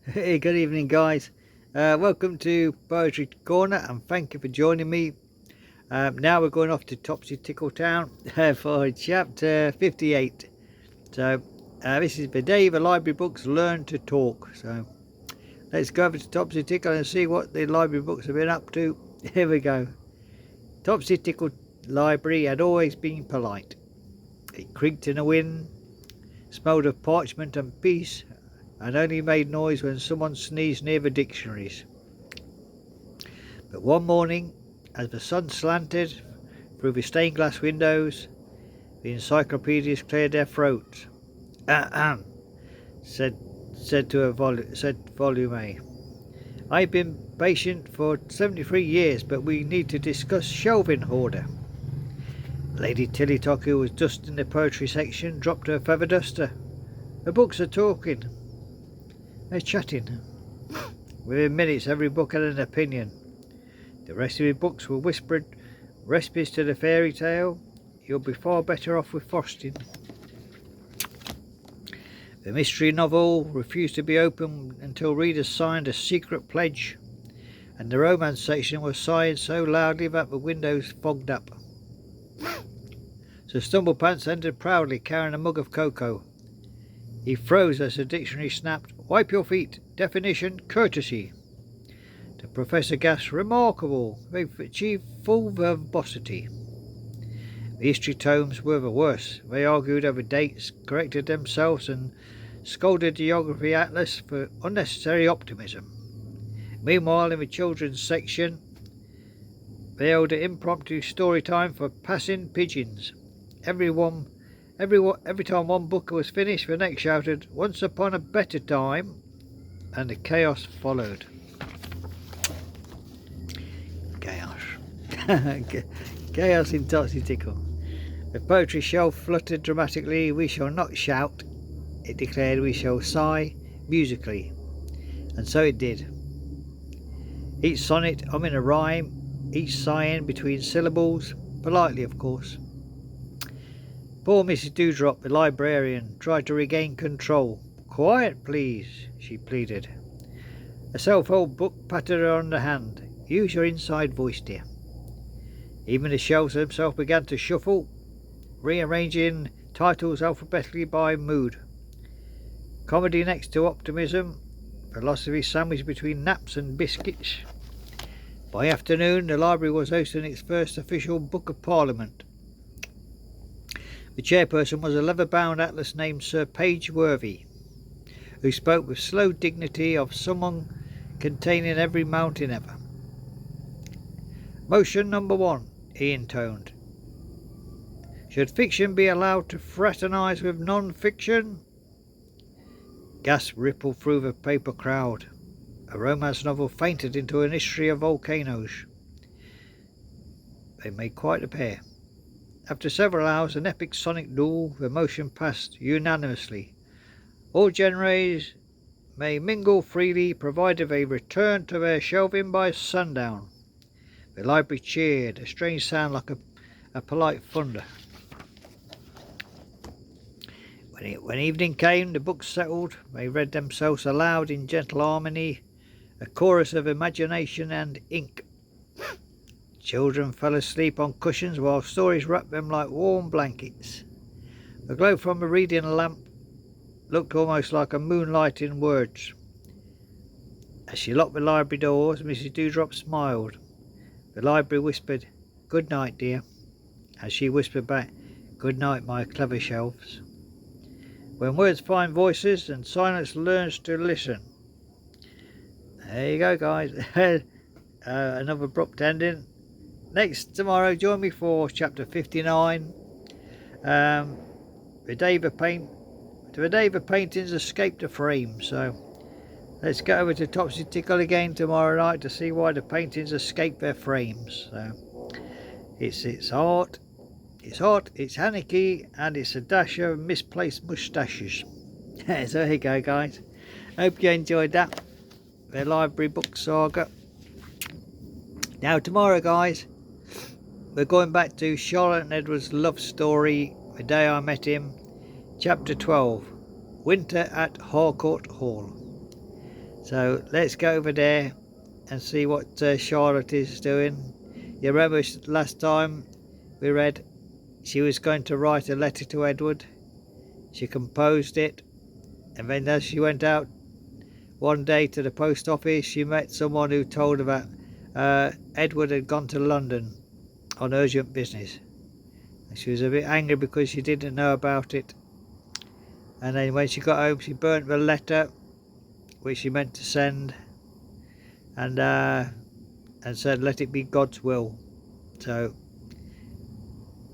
Hey, good evening, guys. Welcome to Poetry Corner, and thank you for joining me. Now we're going off to Topsy Tickle Town for chapter 58. So, this is the day the library books learn to talk. So, let's go over to Topsy Tickle and see what the library books have been up to. Here we go. Topsy Tickle Library had always been polite. It creaked in the wind, smelled of parchment and peace, and only made noise when someone sneezed near the dictionaries. But one morning, as the sun slanted through the stained glass windows, the encyclopedias cleared their throats. Ahem, said Volume A. I've been patient for 73 years, but we need to discuss shelving order. Lady Tillytock, who was dusting the poetry section, dropped her feather duster. The books are talking. They're chatting. Within minutes, every book had an opinion. The rest of the books were whispered recipes to the fairy tale. You'll be far better off with frosting. The mystery novel refused to be opened until readers signed a secret pledge, and the romance section was sighing so loudly that the windows fogged up. So Stumblepants entered proudly, carrying a mug of cocoa. He froze as the dictionary snapped. Wipe your feet. Definition, courtesy. The professor gasped, remarkable. They've achieved full verbosity. The history tomes were the worst. They argued over dates, corrected themselves, and scolded the geography atlas for unnecessary optimism. Meanwhile, in the children's section, they held an impromptu story time for passing pigeons. Every time one book was finished, the next shouted, once upon a better time, and the chaos followed. Chaos. Chaos in Topsy Tickle. The poetry shelf fluttered dramatically. We shall not shout, it declared, we shall sigh musically. And so it did. Each sonnet humming a rhyme, each sighing between syllables, politely of course. Poor Mrs. Dewdrop, the librarian, tried to regain control. Quiet, please, she pleaded. A self-held book patted her on the hand. Use your inside voice, dear. Even the shelves themselves began to shuffle, rearranging titles alphabetically by mood. Comedy next to optimism, philosophy sandwiched between naps and biscuits. By afternoon, the library was hosting its first official Book of Parliament. The chairperson was a leather-bound atlas named Sir Page Worthy, who spoke with slow dignity of someone containing every mountain ever. Motion number 1, he intoned. Should fiction be allowed to fraternise with non-fiction? Gasps rippled through the paper crowd. A romance novel fainted into an history of volcanoes. They made quite a pair. After several hours, an epic sonic duel, the motion passed unanimously. All genres may mingle freely, provided they return to their shelving by sundown. The library cheered, a strange sound like a polite thunder. When evening came, the books settled. They read themselves aloud in gentle harmony, a chorus of imagination and ink. Children fell asleep on cushions while stories wrapped them like warm blankets. The glow from a reading lamp looked almost like a moonlight in words. As she locked the library doors, Mrs. Dewdrop smiled. The library whispered, "Good night, dear," as she whispered back, "Good night, my clever shelves." When words find voices and silence learns to listen. There you go, guys. Another abrupt ending. Next tomorrow, join me for chapter 59. The day the paintings escaped the frame. So let's go over to Topsy Tickle again tomorrow night to see why the paintings escaped their frames. So it's art, it's anarchy, and it's a dash of misplaced moustaches. So there you go, guys. Hope you enjoyed that. The library book saga. Now tomorrow, guys, we're going back to Charlotte and Edward's love story, The Day I Met Him, chapter 12, Winter at Harcourt Hall. So let's go over there and see what Charlotte is doing. You remember last time we read she was going to write a letter to Edward. She composed it, and then as she went out one day to the post office, she met someone who told her that Edward had gone to London on urgent business. And she was a bit angry because she didn't know about it. And then when she got home, she burnt the letter which she meant to send, and said, "Let it be God's will." So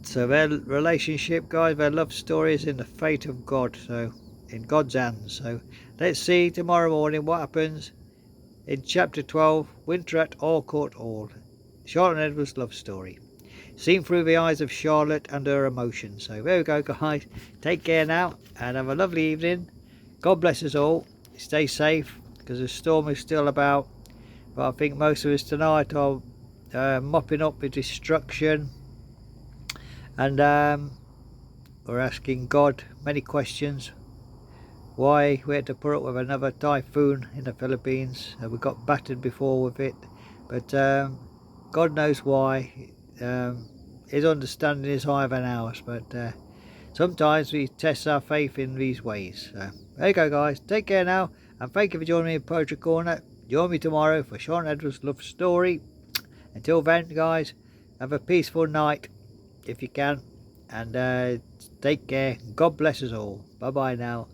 their relationship, guys, their love story is in the fate of God, so in God's hands. So let's see tomorrow morning what happens in chapter 12, Winter at Allcourt Hall, Charlotte and Edward's love story, seen through the eyes of Charlotte and her emotions. So there we go, guys. Take care now and have a lovely evening. God bless us all. Stay safe because the storm is still about, but I think most of us tonight are mopping up the destruction, and we're asking God many questions. Why we had to put up with another typhoon in the Philippines. We got battered before with it, but God knows why. His understanding is higher than ours, but sometimes we test our faith in these ways. So there you go, guys. Take care now, and thank you for joining me in Poetry Corner. Join me tomorrow for Sean Edwards' love story. Until then, guys, have a peaceful night if you can, and take care. God bless us all. Bye bye now.